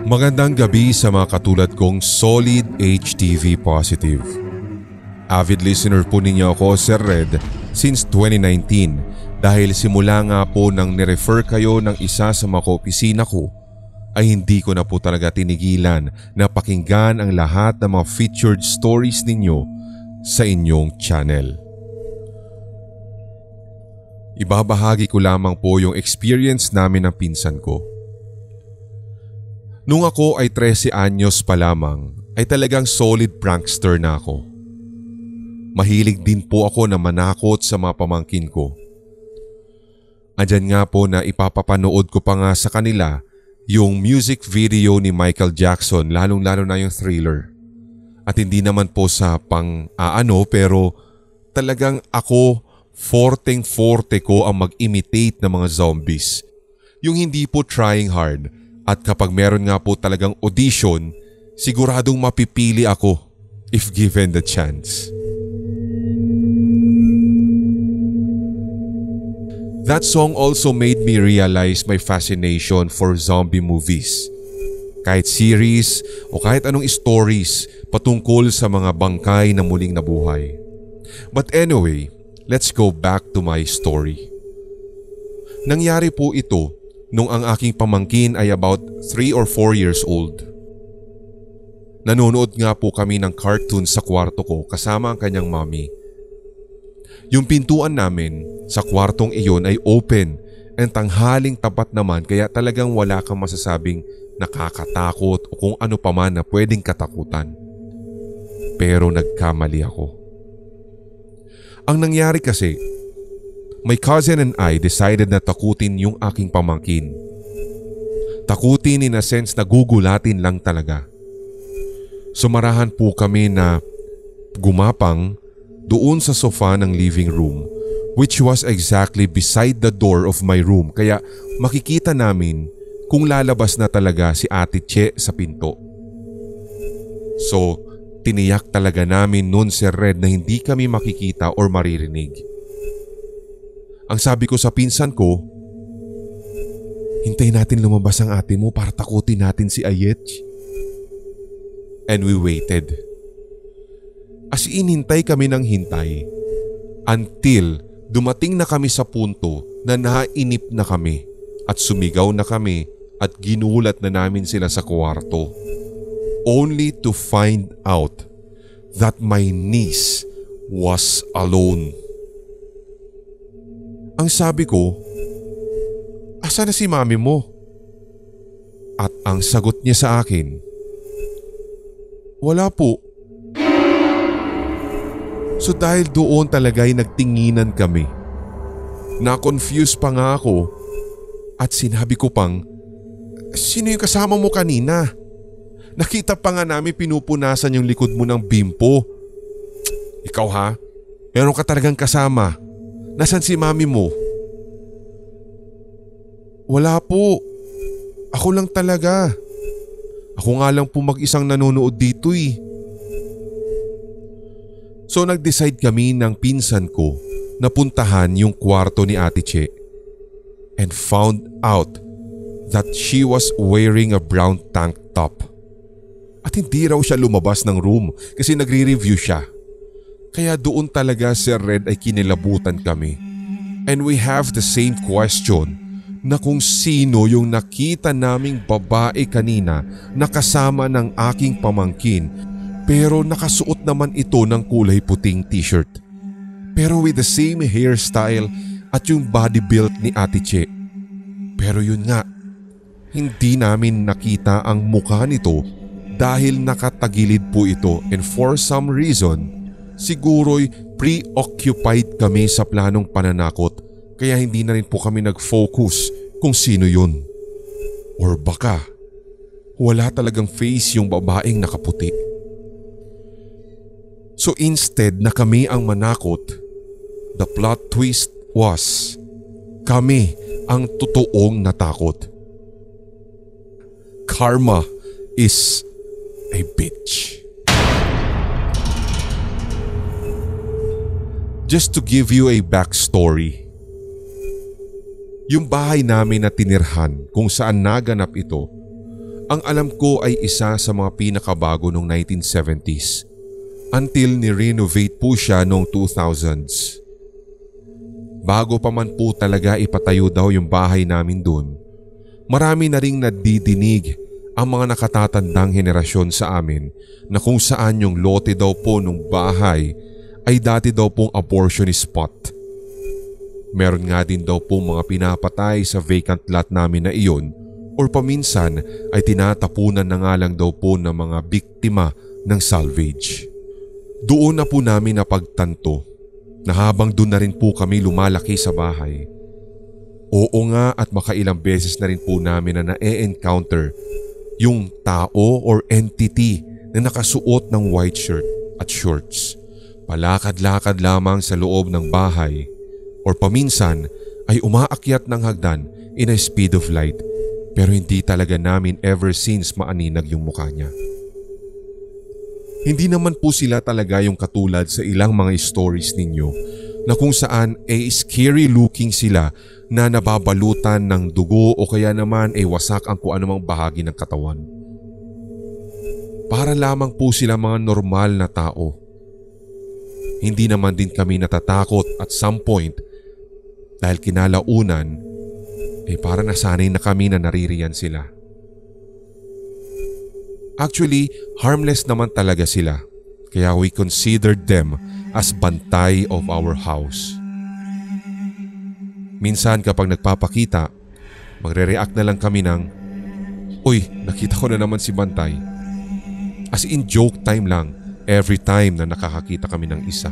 Magandang gabi sa mga katulad kong solid HTV positive. Avid listener po ninyo ako, Sir Red, since 2019 dahil simula nga po nang nirefer kayo ng isa sa mga kaopisina ko ay hindi ko na po talaga tinigilan na pakinggan ang lahat ng mga featured stories ninyo sa inyong channel. Ibabahagi ko lamang po yung experience namin ng pinsan ko. Nung ako ay 13 anyos pa lamang ay talagang solid prankster na ako. Mahilig din po ako na manakot sa mga pamangkin ko. Andyan nga po na ipapapanood ko pa nga sa kanila yung music video ni Michael Jackson, lalong-lalo na yung Thriller. At hindi naman po sa pang-aano pero talagang ako forteng-forte ko ang mag-imitate ng mga zombies. Yung hindi po trying hard. At kapag meron nga po talagang audition, siguradong mapipili ako if given the chance. That song also made me realize my fascination for zombie movies. Kahit series o kahit anong stories patungkol sa mga bangkay na muling nabuhay. But anyway, let's go back to my story. Nangyari po ito nung ang aking pamangkin ay about 3 or 4 years old. Nanonood nga po kami ng cartoon sa kwarto ko kasama ang kanyang mommy. Yung pintuan namin sa kwartong iyon ay open and tanghaling tapat naman kaya talagang wala kang masasabing nakakatakot o kung ano pa man na pwedeng katakutan. Pero nagkamali ako. Ang nangyari kasi, my cousin and I decided na takutin yung aking pamangkin. Takutin in a sense na gugulatin lang talaga. Sumarahan po kami na gumapang doon sa sofa ng living room which was exactly beside the door of my room kaya makikita namin kung lalabas na talaga si Ate Che sa pinto. So, tiniyak talaga namin noon, Sir Red, na hindi kami makikita or maririnig. Ang sabi ko sa pinsan ko, hintayin natin lumabas ang ate mo para takutin natin si Ayet. And we waited. As in hintay kami ng hintay until dumating na kami sa punto na nainip na kami at sumigaw na kami at ginulat na namin sila sa kwarto. Only to find out that my niece was alone. Ang sabi ko, asa na si mami mo? At ang sagot niya sa akin, wala po. So dahil doon talaga'y nagtinginan kami. Na-confuse pa nga ako at sinabi ko pang, sino yung kasama mo kanina? Nakita pa nga namin pinupunasan yung likod mo ng bimpo. Ikaw ha? Meron ka talagang kasama. Nasaan si mami mo? Wala po. Ako lang talaga. Ako nga lang po mag-isang nanonood dito eh. So nag-decide kami ng pinsan ko na puntahan yung kwarto ni Ate Che and found out that she was wearing a brown tank top. At hindi raw siya lumabas ng room kasi nagre-review siya. Kaya doon talaga, Sir Red, ay kinilabutan kami. And we have the same question na kung sino yung nakita naming babae kanina na kasama ng aking pamangkin pero nakasuot naman ito ng kulay puting t-shirt. Pero with the same hairstyle at yung body build ni Ate Che. Pero yun nga, hindi namin nakita ang mukha nito dahil nakatagilid po ito and for some reason, siguro'y preoccupied kami sa planong pananakot kaya hindi na rin po kami nag-focus kung sino yun. Or baka wala talagang face yung babaeng nakaputi. So instead na kami ang manakot, the plot twist was kami ang totoong natakot. Karma is a bitch. Just to give you a backstory. Yung bahay namin na tinirhan kung saan naganap ito Ang alam ko ay isa sa mga pinakabago noong 1970s until ni-renovate po siya noong 2000s. Bago pa man po talaga ipatayo daw yung bahay namin doon, marami na ring nadidinig ang mga nakatatandang henerasyon sa amin na kung saan yung lote daw po ng bahay ay dati daw pong abortionist spot. Meron nga din daw po mga pinapatay sa vacant lot namin na iyon, or paminsan ay tinatapunan na nga lang daw po ng mga biktima ng salvage. Doon na po namin napagtanto na habang doon na rin po kami lumalaki sa bahay, oo nga at makailang beses na rin po namin na na-encounter yung tao or entity na nakasuot ng white shirt at shorts. Palakad-lakad lamang sa loob ng bahay or paminsan ay umaakyat ng hagdan in a speed of light, pero hindi talaga namin ever since maaninag yung mukha niya. Hindi naman po sila talaga yung katulad sa ilang mga stories ninyo na kung saan scary looking sila na nababalutan ng dugo o kaya naman wasak ang kung anumang bahagi ng katawan. Para lamang po sila mga normal na tao. Hindi naman din kami natatakot at some point dahil kinalaunan para nasanay na kami na naririyan sila. Actually, harmless naman talaga sila, kaya we considered them as bantay of our house. Minsan kapag nagpapakita, magre-react na lang kami ng, "Uy, nakita ko na naman si Bantay." As in joke time lang every time na nakakakita kami ng isa.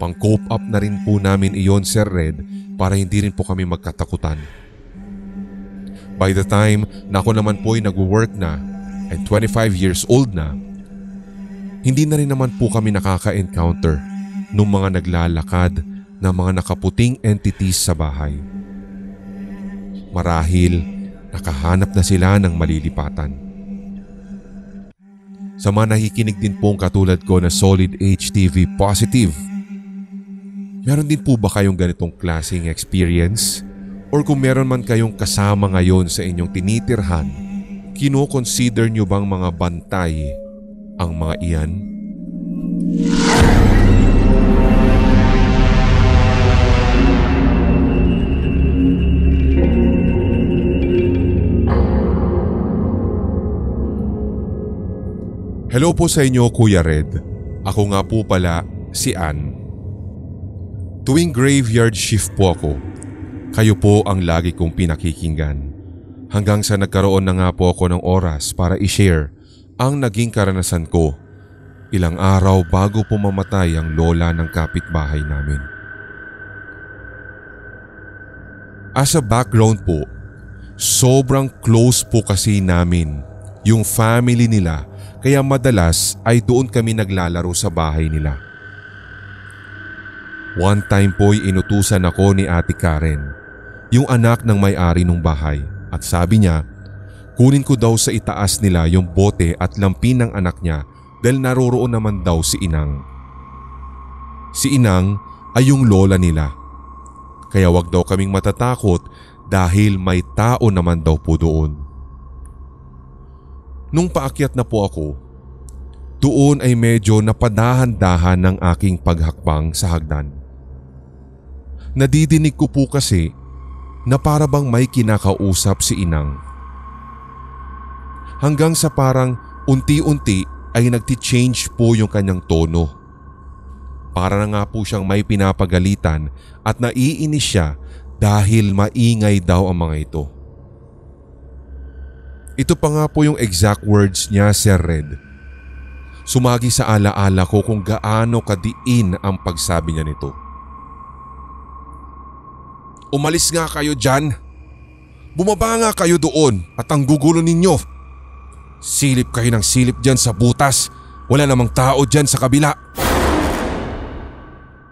Pang-cope up na rin po namin iyon, Sir Red, para hindi rin po kami magkatakutan. By the time na ako naman po ay nag-work na and 25 years old na, hindi na rin naman po kami nakaka-encounter ng mga naglalakad na mga nakaputing entities sa bahay. Marahil nakahanap na sila ng malilipatan. Sa mga nakikinig din pong katulad ko na Solid HTV Positive, meron din po ba kayong ganitong klaseng experience? Or kung meron man kayong kasama ngayon sa inyong tinitirhan, kino-consider nyo bang mga bantay ang mga iyan? Hello po sa inyo, Kuya Red. Ako nga po pala si Ann. Tuwing graveyard shift po ako, kayo po ang lagi kong pinakikinggan. Hanggang sa nagkaroon na nga po ako ng oras para i-share ang naging karanasan ko ilang araw bago pumamatay ang lola ng kapitbahay namin. As a background po, sobrang close po kasi namin yung family nila, kaya madalas ay doon kami naglalaro sa bahay nila. One time po'y inutusan ako ni Ate Karen, yung anak ng may-ari ng bahay, at sabi niya, kunin ko daw sa itaas nila yung bote at lampin ng anak niya dahil naroroon naman daw si Inang. Si Inang ay yung lola nila, kaya wag daw kaming matatakot dahil may tao naman daw po doon. Nung paakyat na po ako, doon ay medyo napadahan-dahan ng aking paghakbang sa hagdan. Nadidinig ko po kasi na para bang may kinakausap si Inang. Hanggang sa parang unti-unti ay nagti-change po yung kanyang tono. Para na nga po siyang may pinapagalitan at naiinis siya dahil maingay daw ang mga ito. Ito pa nga po yung exact words niya, Sir Red. Sumagi sa alaala ko kung gaano kadiin ang pagsabi niya nito. "Umalis nga kayo dyan. Bumaba nga kayo doon at ang gugulo ninyo. Silip kayo ng silip dyan sa butas. Wala namang tao dyan sa kabila."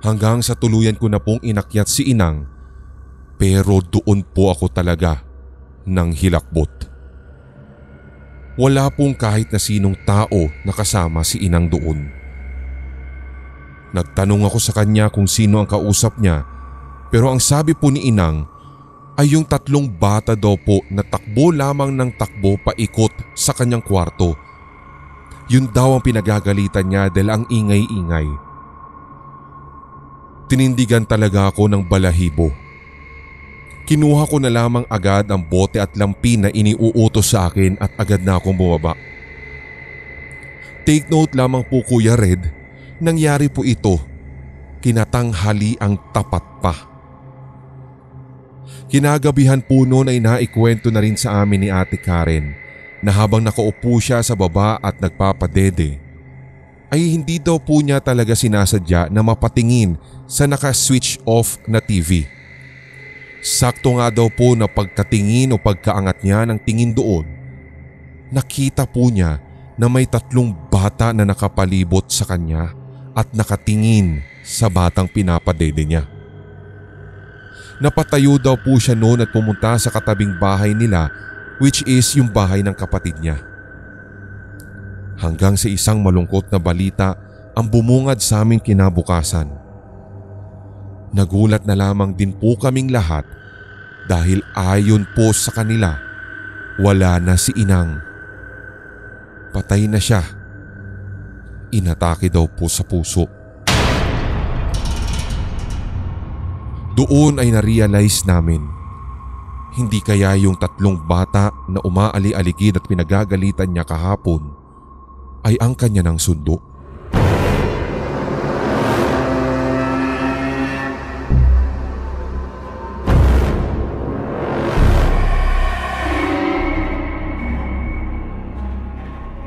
Hanggang sa tuluyan ko na pong inakyat si Inang, pero doon po ako talaga nang hilakbot. Wala pong kahit na sinong tao na kasama si Inang doon. Nagtanong ako sa kanya kung sino ang kausap niya, pero ang sabi po ni Inang, ay yung 3 bata daw po na takbo lamang ng takbo paikot sa kanyang kwarto. Yun daw ang pinagagalitan niya dahil ang ingay-ingay. Tinindigan talaga ako ng balahibo. Kinuha ko na lamang agad ang bote at lampin na iniuutos sa akin at agad na akong bumaba. Take note lamang po Kuya Red, nangyari po ito kinatanghali ang tapat pa. Kinagabihan po noon ay naikwento na rin sa amin ni Ate Karen na habang nakaupo siya sa baba at nagpapadede, ay hindi daw po niya talaga sinasadya na mapatingin sa naka-switch off na TV. Sakto nga daw po na pagkatingin o pagkaangat niya ng tingin doon, nakita po niya na may 3 bata na nakapalibot sa kanya at nakatingin sa batang pinapadede niya. Napatayo daw po siya noon at pumunta sa katabing bahay nila, which is yung bahay ng kapatid niya. Hanggang sa isang malungkot na balita ang bumungad sa aming kinabukasan. Nagulat na lamang din po kaming lahat dahil ayon po sa kanila, wala na si Inang. Patay na siya. Inatake daw po sa puso. Doon ay na-realize namin, hindi kaya yung 3 bata na umaali-aligid at pinagagalitan niya kahapon ay ang kanya ng sundo.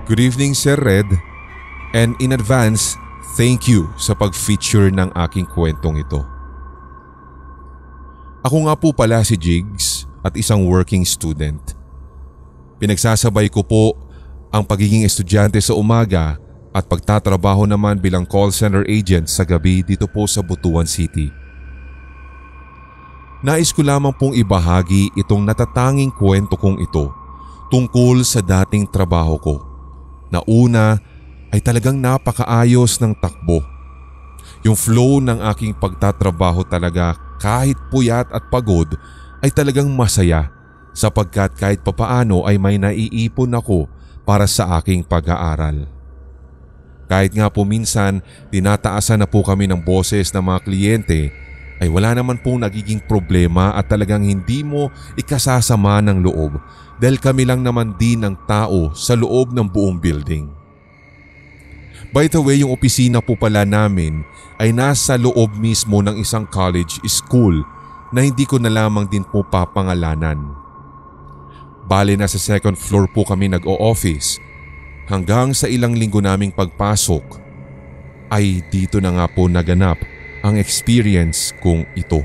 Good evening Sir Red, and in advance, thank you sa pag-feature ng aking kwentong ito. Ako nga po pala si Jigs at isang working student. Pinagsasabay ko po ang pagiging estudyante sa umaga at pagtatrabaho naman bilang call center agent sa gabi dito po sa Butuan City. Nais ko lamang pong ibahagi itong natatanging kwento kong ito tungkol sa dating trabaho ko. Na una ay talagang napakaayos ng takbo. Yung flow ng aking pagtatrabaho talaga kahit puyat at pagod ay talagang masaya sapagkat kahit papaano ay may naiipon ako para sa aking pag-aaral. Kahit nga po minsan tinataasan na po kami ng boses ng mga kliyente ay wala naman pong nagiging problema at talagang hindi mo ikasasama ng loob dahil kami lang naman din ng tao sa loob ng buong building. By the way, yung opisina po pala namin ay nasa loob mismo ng isang college school na hindi ko na lamang din po papangalanan. Bale na sa 2nd floor po kami nag-o-office hanggang sa ilang linggo naming pagpasok ay dito na nga po naganap ang experience kong ito.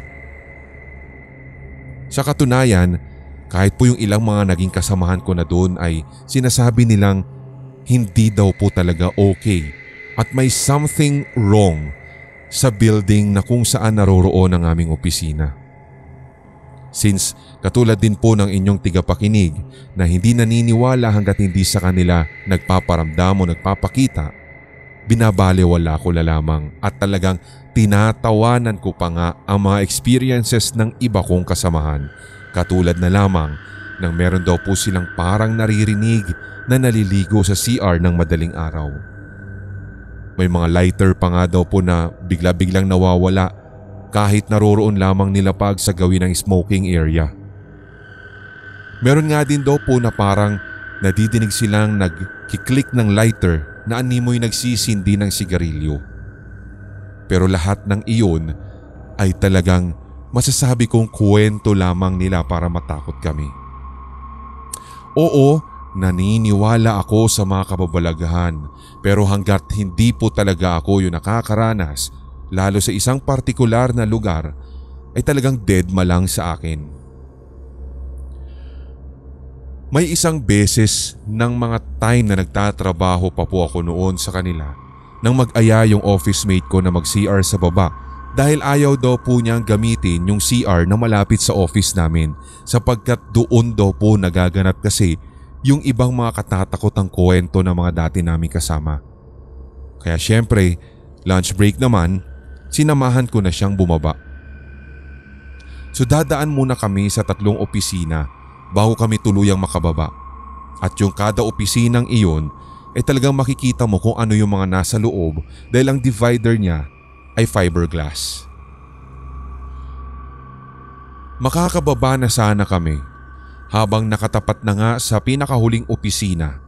Sa katunayan, kahit po yung ilang mga naging kasamahan ko na doon ay sinasabi nilang hindi daw po talaga okay at may something wrong sa building na kung saan naroroon ang aming opisina. Since katulad din po ng inyong tigapakinig na hindi naniniwala hanggat hindi sa kanila nagpaparamdam o nagpapakita, binabalewala ko na lamang at talagang tinatawanan ko pa nga ang mga experiences ng iba kong kasamahan. Katulad na lamang nang meron daw po silang parang naririnig na naliligo sa CR ng madaling araw. May mga lighter pa nga daw po na bigla-biglang nawawala kahit naroroon lamang nila pag sa gawin ng smoking area. Meron nga din daw po na parang nadidinig silang nagkiklik ng lighter na animoy nagsisindi ng sigarilyo. Pero lahat ng iyon ay talagang masasabi kong kwento lamang nila para matakot kami. Oo, naniniwala ako sa mga kababalaghan pero hanggat hindi po talaga ako yung nakakaranas lalo sa isang partikular na lugar ay talagang dead ma lang sa akin. May isang beses ng mga time na nagtatrabaho pa po ako noon sa kanila nang mag-aya yung office mate ko na mag-CR sa baba dahil ayaw daw po niyang gamitin yung CR na malapit sa office namin sapagkat doon daw po nagaganap kasi yung ibang mga katatakotang kwento ng mga dati naming kasama. Kaya syempre, lunch break naman, sinamahan ko na siyang bumaba. So dadaan muna kami sa 3 opisina bago kami tuluyang makababa. At yung kada opisinang iyon ay talagang makikita mo kung ano yung mga nasa loob dahil ang divider niya ay fiberglass. Makakababa na sana kami habang nakatapat na nga sa pinakahuling opisina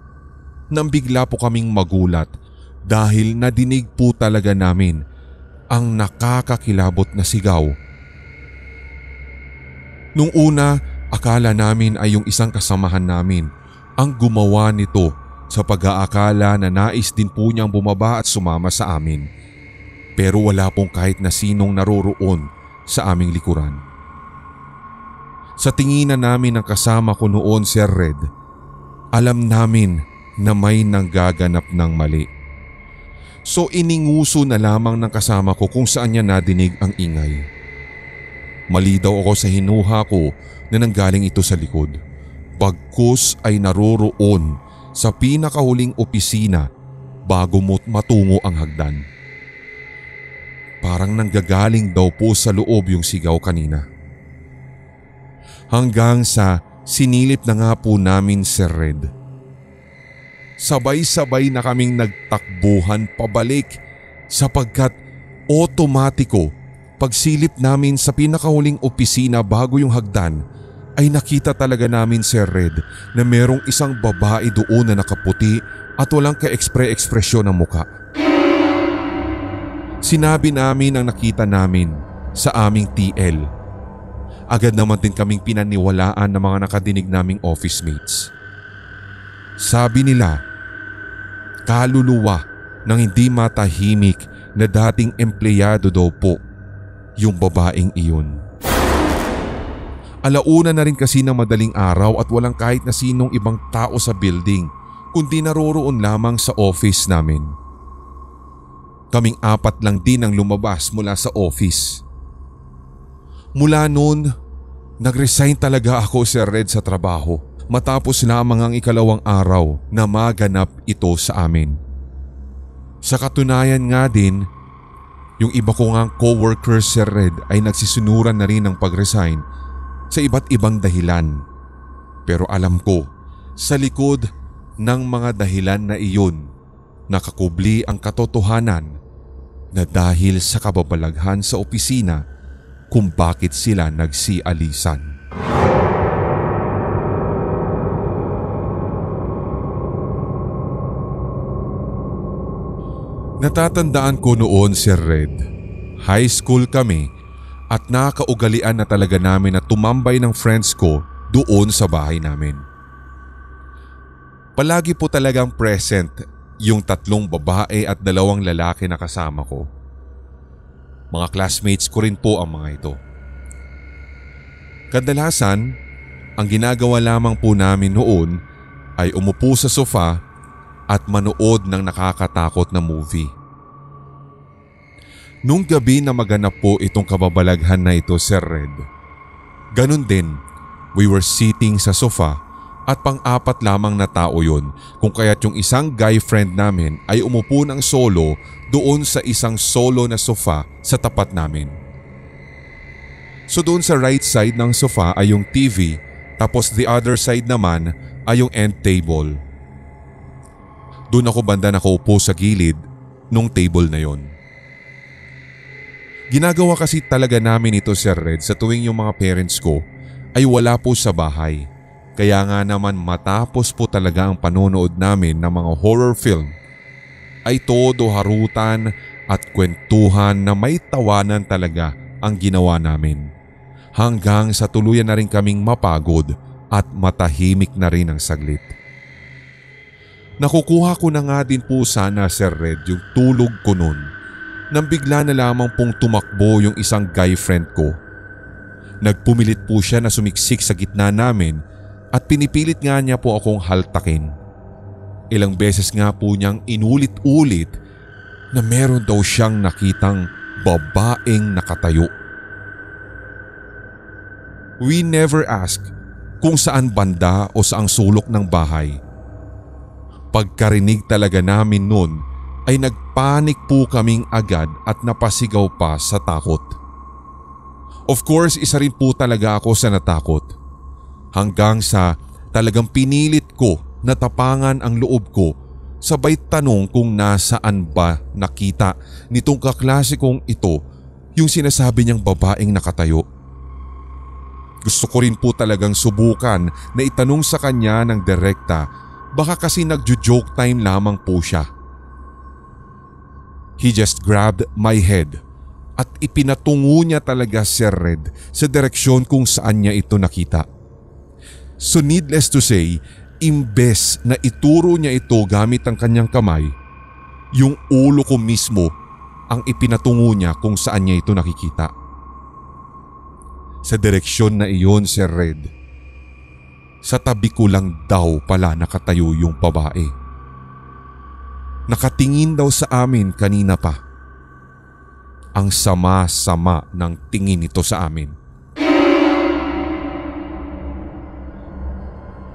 nang bigla po kaming magulat dahil nadinig po talaga namin ang nakakakilabot na sigaw. Nung una, akala namin ay yung isang kasamahan namin ang gumawa nito sa pag-aakala na nais din po niyang bumaba at sumama sa amin. Pero wala pong kahit na sinong naroroon sa aming likuran. Sa tinginan namin ng kasama ko noon, Sir Red, alam namin na may nanggaganap ng mali. So ininguso na lamang ng kasama ko kung saan niya nadinig ang ingay. Mali daw ako sa hinuha ko na nanggaling ito sa likod. Bagkus ay naroroon sa pinakahuling opisina bago mo matungo ang hagdan. Parang nanggagaling daw po sa loob yung sigaw kanina. Hanggang sa sinilip na nga po namin, Sir Red. Sabay-sabay na kaming nagtakbuhan pabalik sapagkat otomatiko pagsilip namin sa pinakahuling opisina bago yung hagdan ay nakita talaga namin, Sir Red, na merong isang babae doon na nakaputi at walang ka-ekspresyon ng muka. Sinabi namin ang nakita namin sa aming TL. Agad naman din kaming pinaniwalaan ng mga nakadinig naming office mates. Sabi nila, kaluluwa ng hindi matahimik na dating empleyado daw po yung babaeng iyon. Alauna na rin kasi ng madaling araw at walang kahit na sinong ibang tao sa building kundi naroroon lamang sa office namin. Kaming 4 lang din ang lumabas mula sa office. Mula noon, nag-resign talaga ako, Sir Red, sa trabaho matapos lamang ang 2nd araw na maganap ito sa amin. Sa katunayan nga din, yung iba ko ngang co-workers, Sir Red, ay nagsisunuran na rin ng pag-resign sa iba't ibang dahilan. Pero alam ko, sa likod ng mga dahilan na iyon, nakakubli ang katotohanan na dahil sa kababalaghan sa opisina kung bakit sila nagsialisan. Natatandaan ko noon, Sir Red, high school kami at nakaugalian na talaga namin na tumambay ng friends ko doon sa bahay namin. Palagi po talagang present yung 3 babae at 2 lalaki na kasama ko. Mga classmates ko rin po ang mga ito. Kadalasan, ang ginagawa lamang po namin noon ay umupo sa sofa at manood ng nakakatakot na movie. Nung gabi na maganap po itong kababalaghan na ito, Sir Red, ganun din, we were sitting sa sofa at pang-4 lamang na tao yun kung kaya't yung isang guy friend namin ay umupo ng solo doon sa isang solo na sofa sa tapat namin. So doon sa right side ng sofa ay yung TV tapos the other side naman ay yung end table. Doon ako banda nakaupo sa gilid nung table na yon. Ginagawa kasi talaga namin ito, Sir Red, sa tuwing yung mga parents ko ay wala po sa bahay. Kaya nga naman matapos po talaga ang panonood namin ng mga horror film ay todo harutan at kwentuhan na may tawanan talaga ang ginawa namin. Hanggang sa tuluyan na rin kaming mapagod at matahimik na rin ang saglit. Nakukuha ko na nga din po sana, Sir Red, yung tulog ko nun nang bigla na lamang pong tumakbo yung isang guy friend ko. Nagpumilit po siya na sumiksik sa gitna namin at pinipilit nga niya po akong haltakin. Ilang beses nga po niyang inulit-ulit na meron daw siyang nakitang babaeng nakatayo. We never ask kung saan banda o saang sulok ng bahay. Pagkarinig talaga namin nun ay nagpanik po kaming agad at napasigaw pa sa takot. Of course, isa rin po talaga ako sa natakot. Hanggang sa talagang pinilit ko na tapangan ang loob ko, sabay tanong kung nasaan ba nakita nitong kaklase kong ito yung sinasabi niyang babaeng nakatayo. Gusto ko rin po talagang subukan na itanong sa kanya ng direkta, baka kasi nagjo-joke time lamang po siya. He just grabbed my head at ipinatungo niya talaga Sir Red sa direksyon kung saan niya ito nakita. So needless to say, imbes na ituro niya ito gamit ang kanyang kamay, yung ulo ko mismo ang ipinatungo niya kung saan niya ito nakikita. Sa direksyon na iyon, Sir Red, sa tabi ko lang daw pala nakatayo yung babae. Nakatingin daw sa amin kanina pa. Ang sama-sama ng tingin nito sa amin.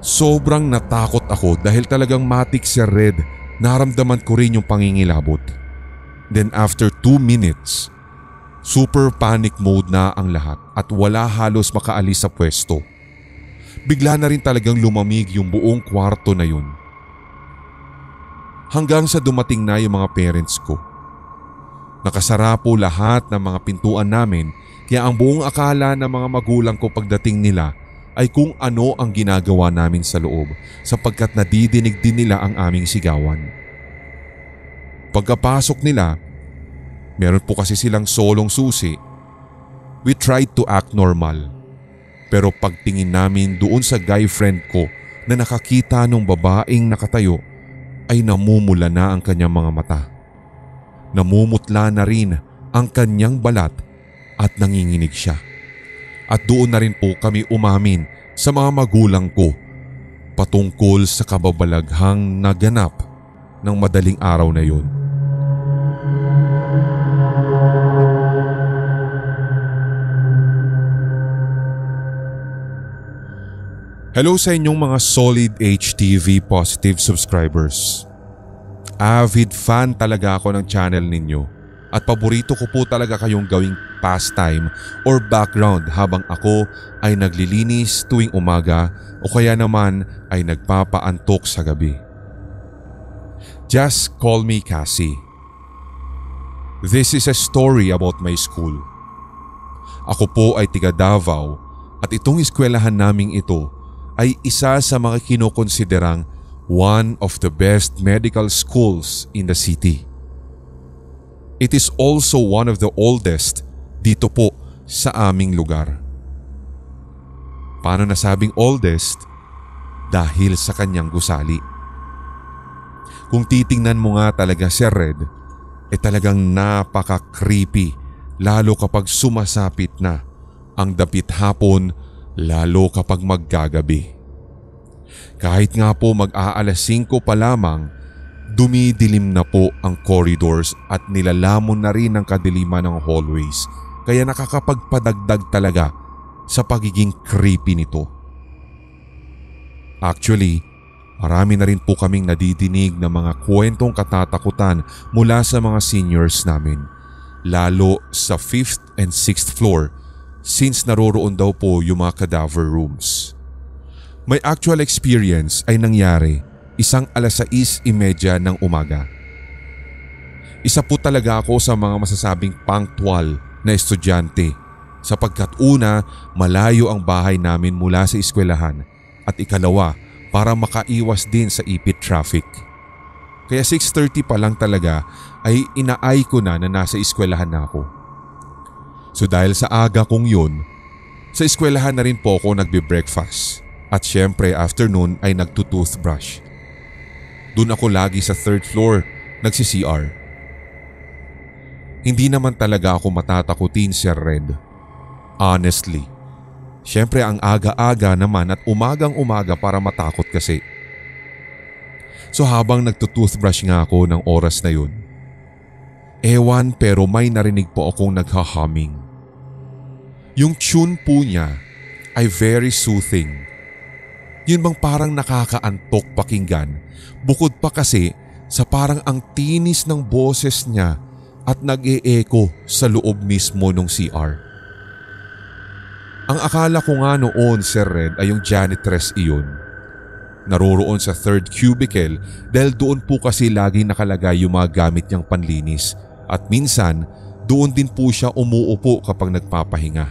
Sobrang natakot ako dahil talagang matik Sir Red, naramdaman ko rin yung pangingilabot. Then after 2 minutes, super panic mode na ang lahat at wala halos makaalis sa pwesto. Bigla na rin talagang lumamig yung buong kwarto na yun. Hanggang sa dumating na yung mga parents ko. Nakasara po lahat ng mga pintuan namin kaya ang buong akala ng mga magulang ko pagdating nila ay kung ano ang ginagawa namin sa loob sapagkat nadidinig din nila ang aming sigawan. Pagkapasok nila, meron po kasi silang solong susi. We tried to act normal. Pero pagtingin namin doon sa guy friend ko na nakakita ng babaeng nakatayo ay namumula na ang kanyang mga mata. Namumutla na rin ang kanyang balat at nanginginig siya. At doon na rin po kami umamin sa mga magulang ko patungkol sa kababalaghang naganap ng madaling araw na yun. Hello sa inyong mga solid HTV positive subscribers. Avid fan talaga ako ng channel ninyo at paborito ko po talaga kayong gawing pastime or background habang ako ay naglilinis tuwing umaga o kaya naman ay nagpapaantok sa gabi. Just call me Cassie. This is a story about my school. Ako po ay tiga Davao at itong eskwelahan naming ito ay isa sa mga kinokonsiderang one of the best medical schools in the city. It is also one of the oldest dito po sa aming lugar. Paano nasabing oldest? Dahil sa kanyang gusali. Kung titingnan mo nga talaga Sir Red, talagang napaka-creepy lalo kapag sumasapit na ang dapit hapon, lalo kapag maggagabi. Kahit nga po mag-aalas 5 pa lamang, dumidilim na po ang corridors at nilalamon na rin ang kadiliman ng hallways kaya nakakapagpadagdag talaga sa pagiging creepy nito. Actually, marami na rin po kaming nadidinig ng mga kwentong katatakutan mula sa mga seniors namin, lalo sa 5th and 6th floor since naroroon daw po yung mga cadaver rooms. May actual experience ay nangyari 6:30 ng umaga. Isa po talaga ako sa mga masasabing punctual na estudyante sapagkat una, malayo ang bahay namin mula sa eskwelahan at ikalawa, para makaiwas din sa ipit traffic. Kaya 6:30 pa lang talaga ay inaay ko na nasa eskwelahan na ako. So dahil sa aga kong yun, sa eskwelahan na rin po ako nagbe-breakfast at syempre afternoon ay nagtutoothbrush. Doon ako lagi sa 3rd floor nagsi-CR. Hindi naman talaga ako matatakutin Sir Red. Honestly, syempre ang aga-aga naman at umagang-umaga para matakot kasi. So habang nagtutoothbrush nga ako ng oras na yun, ewan pero may narinig po akong nagha-humming. Yung tune po niya ay very soothing. Yun bang parang nakakaantok pakinggan, bukod pa kasi sa parang ang tinis ng boses niya at nag-e-echo sa loob mismo ng CR. Ang akala ko nga noon, Sir Red, ay yung janitress iyon. Naroroon sa third cubicle dahil doon po kasi laging nakalagay yung mga gamit niyang panlinis at minsan doon din po siya umuupo kapag nagpapahinga.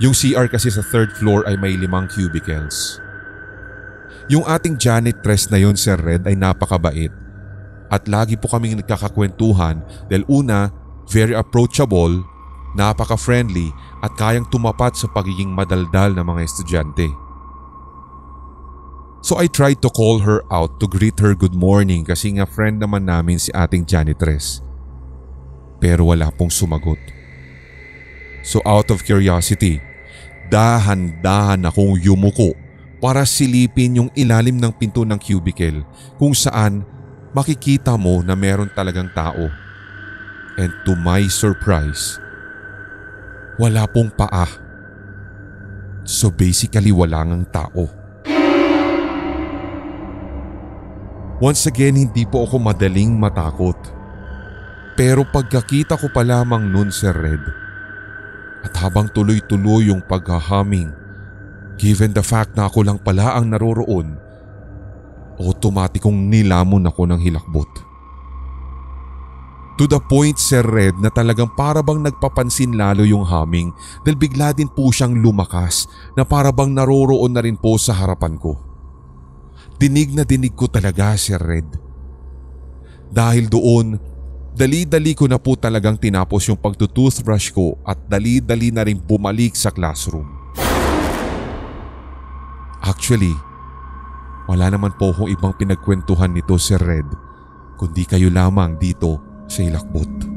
Yung CR kasi sa third floor ay may 5 cubicles. Yung ating janitress na yun, Sir Red, ay napakabait at lagi po kaming nagkakakwentuhan dahil una, very approachable, napaka-friendly at kayang tumapat sa pagiging madaldal ng mga estudyante. So I tried to call her out to greet her good morning kasi nga friend naman namin si ating janitress. Pero wala pong sumagot. So out of curiosity, dahan-dahan akong yumuko para silipin yung ilalim ng pinto ng cubicle kung saan makikita mo na meron talagang tao. And to my surprise, wala pong paa. So basically wala ngang tao. Once again, hindi po ako madaling matakot. Pero pagkakita ko pa lamang nun, Sir Red, at habang tuloy-tuloy yung paghahaming, given the fact na ako lang pala ang naroroon, automatikong nilamon ako ng hilakbot. To the point, Sir Red, na talagang parabang nagpapansin lalo yung humming dahil bigla din po siyang lumakas na parabang naroroon na rin po sa harapan ko. Dinig na dinig ko talaga, Sir Red. Dahil doon, dali-dali ko na po talagang tinapos yung pagtutoothbrush ko at dali-dali na rin bumalik sa classroom. Actually, wala naman po akong ibang pinagkwentuhan nito, Sir Red, kundi kayo lamang dito sa hilakbot.